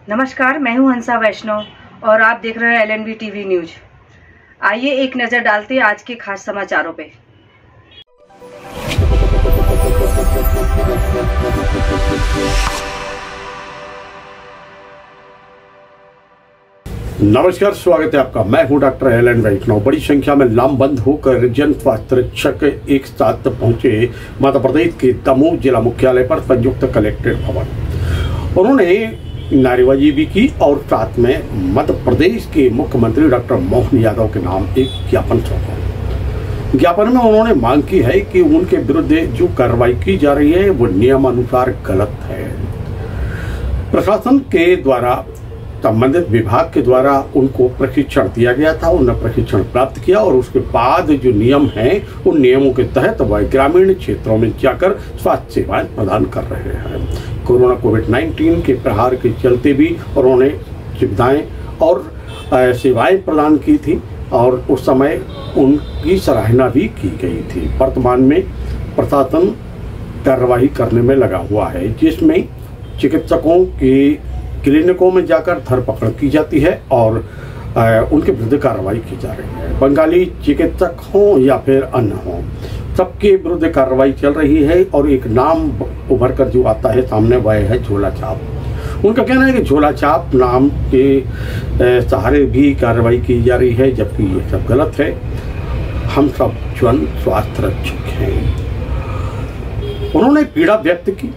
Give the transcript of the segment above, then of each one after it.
नमस्कार, मैं हूं हंसा वैष्णव और आप देख रहे हैं LNB TV न्यूज। आइए एक नज़र डालते हैं आज के खास समाचारों पे। नमस्कार, स्वागत है आपका। मैं हूं डॉक्टर LN वैष्णव। बड़ी संख्या में लामबंद होकर जन स्वास्थ्य रक्षक एक साथ पहुंचे मध्य प्रदेश के दमोह जिला मुख्यालय पर संयुक्त कलेक्ट्रेट भवन। उन्होंने नारेबाजी भी की और साथ में मध्य प्रदेश के मुख्यमंत्री डॉक्टर मोहन यादव के नाम एक ज्ञापन सौंपा। ज्ञापन में उन्होंने मांग की है कि उनके विरुद्ध जो कार्रवाई की जा रही है वो नियमानुसार गलत है। प्रशासन के द्वारा, संबंधित विभाग के द्वारा उनको प्रशिक्षण दिया गया था, उन्होंने प्रशिक्षण प्राप्त किया और उसके बाद जो नियम हैं उन नियमों के तहत वह ग्रामीण क्षेत्रों में जाकर स्वास्थ्य सेवाएं प्रदान कर रहे हैं। कोरोना कोविड-19 के प्रहार के चलते भी उन्होंने सुविधाएं और सेवाएं प्रदान की थी और उस समय उनकी सराहना भी की गई थी। वर्तमान में प्रशासन कार्रवाई करने में लगा हुआ है, जिसमें चिकित्सकों की क्लिनिकों में जाकर धरपकड़ की जाती है और उनके विरुद्ध कार्रवाई की जा रही है। बंगाली चिकित्सक हों या फिर अन्य हों, सबके विरुद्ध कार्रवाई चल रही है और एक नाम उभर कर जो आता है सामने वह है झोला छाप। उनका कहना है कि झोला छाप नाम के सहारे भी कार्रवाई की जा रही है, जबकि ये सब गलत है। हम सब जन स्वास्थ्य रक्षक हैं। उन्होंने पीड़ा व्यक्त की,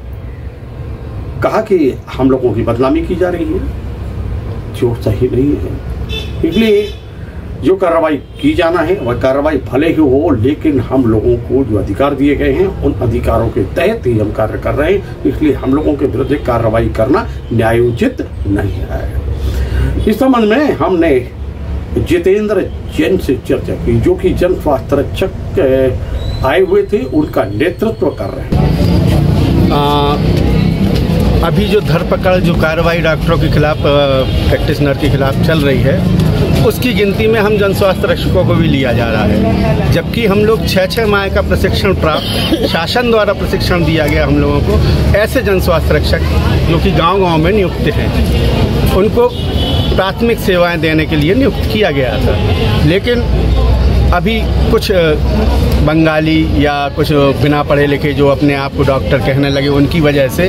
कहा कि हम लोगों की बदनामी की जा रही है जो सही नहीं है, इसलिए जो कार्रवाई की जाना है वह कार्रवाई भले ही हो, लेकिन हम लोगों को जो अधिकार दिए गए हैं उन अधिकारों के तहत ही हम कार्य कर रहे हैं, इसलिए हम लोगों के विरुद्ध कार्रवाई करना न्यायोचित नहीं है। इस संबंध में हमने जितेंद्र जैन से चर्चा की, जो कि जन स्वास्थ्य रक्षक आए हुए थे, उनका नेतृत्व कर रहे हैं। अभी जो धरपकड़, जो कार्रवाई डॉक्टरों के खिलाफ, प्रैक्टिशनर के खिलाफ चल रही है, उसकी गिनती में हम जन स्वास्थ्य रक्षकों को भी लिया जा रहा है, जबकि हम लोग 6 माह का प्रशिक्षण प्राप्त, शासन द्वारा प्रशिक्षण दिया गया हम लोगों को। ऐसे जन स्वास्थ्य रक्षक जो कि गांव-गांव में नियुक्त हैं, उनको प्राथमिक सेवाएं देने के लिए नियुक्त किया गया था। लेकिन अभी कुछ बंगाली या कुछ बिना पढ़े लिखे जो अपने आप को डॉक्टर कहने लगे, उनकी वजह से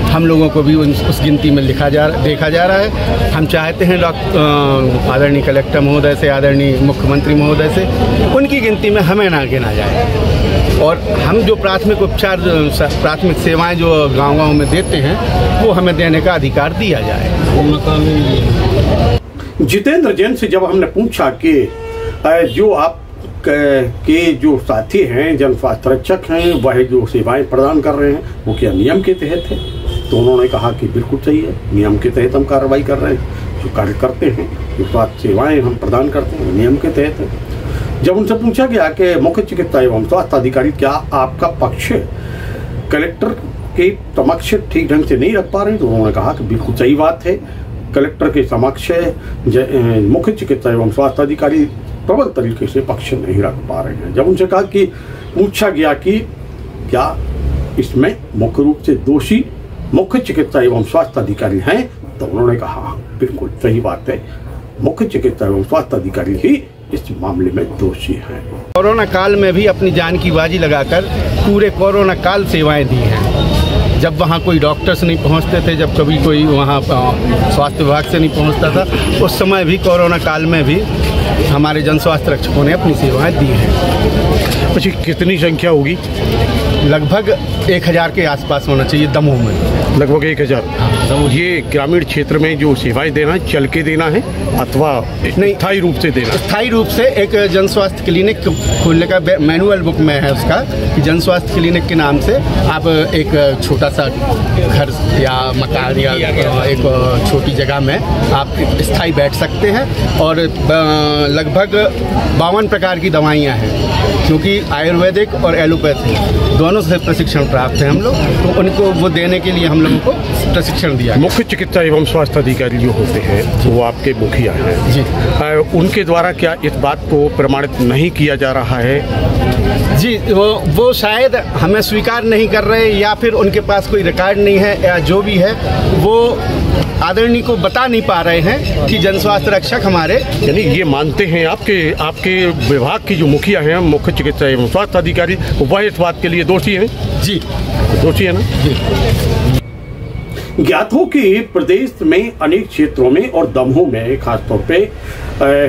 हम लोगों को भी उस गिनती में देखा जा रहा है। हम चाहते हैं आदरणीय कलेक्टर महोदय से, आदरणीय मुख्यमंत्री महोदय से, उनकी गिनती में हमें ना गिना जाए और हम जो प्राथमिक उपचार, प्राथमिक सेवाएं जो गांव-गांव में देते हैं वो हमें देने का अधिकार दिया जाए। जितेंद्र जैन से जब हमने पूछा कि जो आप के जो साथी हैं, जन स्वास्थ्य रक्षक हैं, वह जो सेवाएं प्रदान कर रहे हैं वो क्या नियम के तहत है, तो उन्होंने कहा कि बिल्कुल सही है, नियम के तहत हम कार्रवाई कर रहे हैं। जो कार्य करते हैं, जो स्वास्थ्य सेवाएं हम प्रदान करते हैं, नियम के तहत है। जब उनसे पूछा गया कि मुख्य चिकित्सा एवं स्वास्थ्य अधिकारी क्या आपका पक्ष कलेक्टर के समक्ष ठीक ढंग से नहीं रख पा रहे, तो उन्होंने कहा कि बिल्कुल सही बात है, कलेक्टर के समक्ष मुख्य चिकित्सा एवं स्वास्थ्य अधिकारी प्रबल तरीके से पक्ष नहीं रख पा रहे हैं। जब उनसे कहा कि पूछा गया कि क्या इसमें मुख्य रूप से दोषी मुख्य चिकित्सा एवं स्वास्थ्य अधिकारी हैं, तो उन्होंने कहा बिल्कुल सही बात है, मुख्य चिकित्सा एवं स्वास्थ्य अधिकारी ही इस मामले में दोषी हैं। कोरोना काल में भी अपनी जान की बाजी लगाकर पूरे कोरोना काल सेवाएं दी हैं। जब वहाँ कोई डॉक्टर्स नहीं पहुँचते थे, जब कभी कोई वहाँ स्वास्थ्य विभाग से नहीं पहुँचता था, उस समय भी कोरोना काल में भी हमारे जन स्वास्थ्य रक्षकों ने अपनी सेवाएं दी हैं। अच्छा, कितनी संख्या होगी? लगभग 1000 के आसपास होना चाहिए दमोह में। लगभग 1000। ये ग्रामीण क्षेत्र में जो सेवाएं देना है, चल के देना है अथवा नहीं स्थायी रूप से देना? स्थायी रूप से एक जन स्वास्थ्य क्लिनिक खोलने का मैनुअल बुक में है उसका, कि जन स्वास्थ्य क्लिनिक के नाम से आप एक छोटा सा घर या मकान या एक छोटी जगह में आप स्थायी बैठ सकते हैं और लगभग 52 प्रकार की दवाइयाँ हैं, क्योंकि आयुर्वेदिक और एलोपैथी दोनों से प्रशिक्षण प्राप्त है हम लोग, तो उनको वो देने के लिए हम लोगों को प्रशिक्षण दिया। मुख्य चिकित्सा एवं स्वास्थ्य अधिकारी जो होते हैं वो आपके मुखिया हैं जी, उनके द्वारा क्या इस बात को प्रमाणित नहीं किया जा रहा है? जी, वो शायद हमें स्वीकार नहीं कर रहे, या फिर उनके पास कोई रिकॉर्ड नहीं है, या जो भी है वो आदरणीय को बता नहीं पा रहे हैं कि जन स्वास्थ्य रक्षक हमारे, यानी ये मानते हैं आपके विभाग की जो मुखिया हैं, मुख्य चिकित्सा एवं स्वास्थ्य अधिकारी, वह इस बात के लिए दोषी हैं? जी दोषी है ना जी। ज्ञात हो कि प्रदेश में अनेक क्षेत्रों में और दमोह में खासतौर पे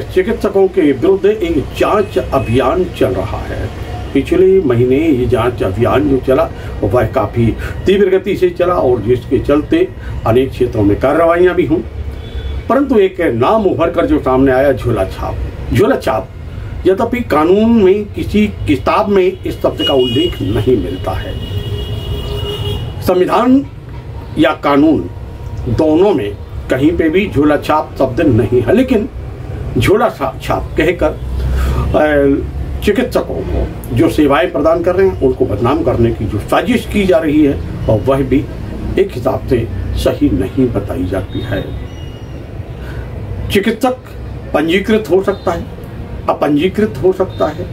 चिकित्सकों के विरुद्ध एक जांच अभियान चल रहा है। पिछले महीने ये जांच अभियान जो चला वह काफ़ी तीव्र गति से चला और जिसके चलते अनेक क्षेत्रों में कार्रवाइयाँ भी हुई, परंतु एक नाम उभर कर जो सामने आया, झोला छाप। यद्यपि कानून में किसी किताब में इस शब्द का उल्लेख नहीं मिलता है। संविधान या कानून दोनों में कहीं पे भी झोला छाप शब्द नहीं है, लेकिन झोला छाप कहकर चिकित्सकों को जो सेवाएं प्रदान कर रहे हैं उनको बदनाम करने की जो साजिश की जा रही है, और वह भी एक हिसाब से सही नहीं बताई जाती है। चिकित्सक पंजीकृत हो सकता है, अपंजीकृत हो सकता है,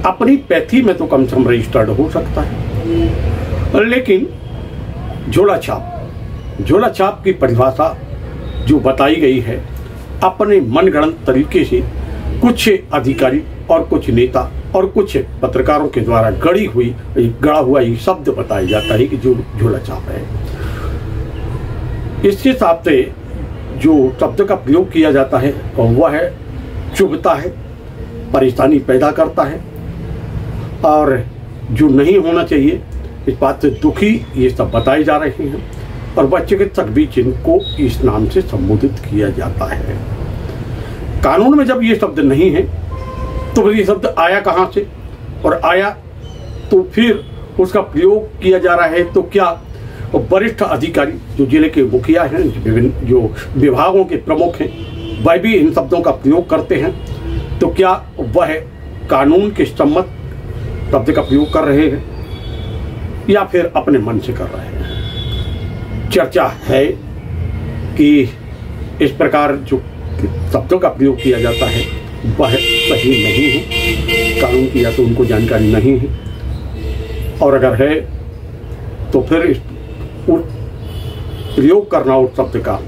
अपनी पैथी में तो कम से कम रजिस्टर्ड हो सकता है, लेकिन झोला छाप की परिभाषा जो बताई गई है अपने मनगढ़ंत तरीके से कुछ अधिकारी और कुछ नेता और कुछ पत्रकारों के द्वारा गढ़ा हुआ ये शब्द बताया जाता है कि जो झोला छाप है। इसके हिसाब से जो शब्द का प्रयोग किया जाता है वह चुभता है, परेशानी पैदा करता है, और जो नहीं होना चाहिए इस बात से दुखी ये सब बताए जा रहे हैं, और वह चिकित्सक भी जिनको इस नाम से संबोधित किया जाता है। कानून में जब ये शब्द नहीं है तो फिर ये शब्द आया कहाँ से, और आया तो फिर उसका प्रयोग किया जा रहा है तो क्या वरिष्ठ अधिकारी जो जिले के मुखिया हैं, विभिन्न जो विभागों के प्रमुख हैं, वह भी इन शब्दों का प्रयोग करते हैं, तो क्या वह कानून के सम्मत शब्द का प्रयोग कर रहे हैं या फिर अपने मन से कर रहे हैं? चर्चा है कि इस प्रकार जो शब्दों का प्रयोग किया जाता है वह सही नहीं है, कानून की या तो उनको जानकारी नहीं है, और अगर है तो फिर प्रयोग करना उस शब्द का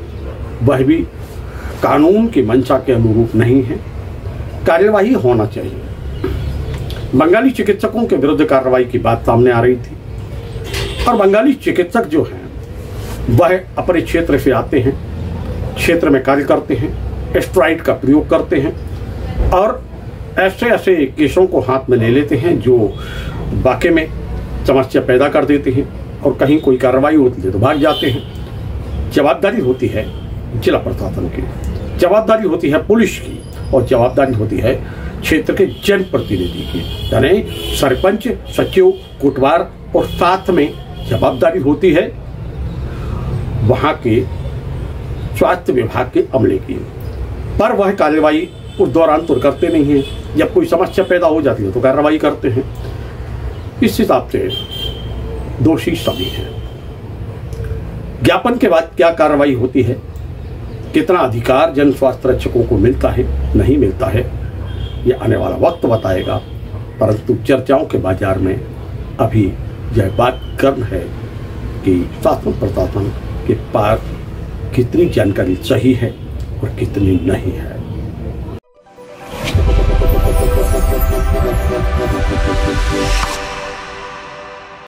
वह भी कानून की मंशा के अनुरूप नहीं है। कार्यवाही होना चाहिए। बंगाली चिकित्सकों के विरुद्ध कार्रवाई की बात सामने आ रही थी, और बंगाली चिकित्सक जो हैं वह अपने क्षेत्र से आते हैं, क्षेत्र में कार्य करते हैं, स्टेरॉइड का प्रयोग करते हैं, और ऐसे केसों को हाथ में ले लेते हैं जो वाकई में समस्या पैदा कर देते हैं, और कहीं कोई कार्रवाई होती है तो भाग जाते हैं। जवाबदारी होती है जिला प्रशासन की, जवाबदारी होती है पुलिस की, और जवाबदारी होती है क्षेत्र के जनप्रतिनिधि की, यानी सरपंच, सचिव, कोटवार, और साथ में जवाबदारी होती है वहाँ के स्वास्थ्य विभाग के अमले की। पर वह कार्रवाई उस दौरान तो करते नहीं हैं, जब कोई समस्या पैदा हो जाती है तो कार्रवाई करते हैं। इस हिसाब से दोषी सभी हैं। ज्ञापन के बाद क्या कार्रवाई होती है, कितना अधिकार जन स्वास्थ्य रक्षकों को मिलता है, नहीं मिलता है, यह आने वाला वक्त बताएगा, परंतु चर्चाओं के बाजार में अभी यह बात गर्म है कि शासन प्रशासन के पास कितनी जानकारी सही है और कितनी नहीं है।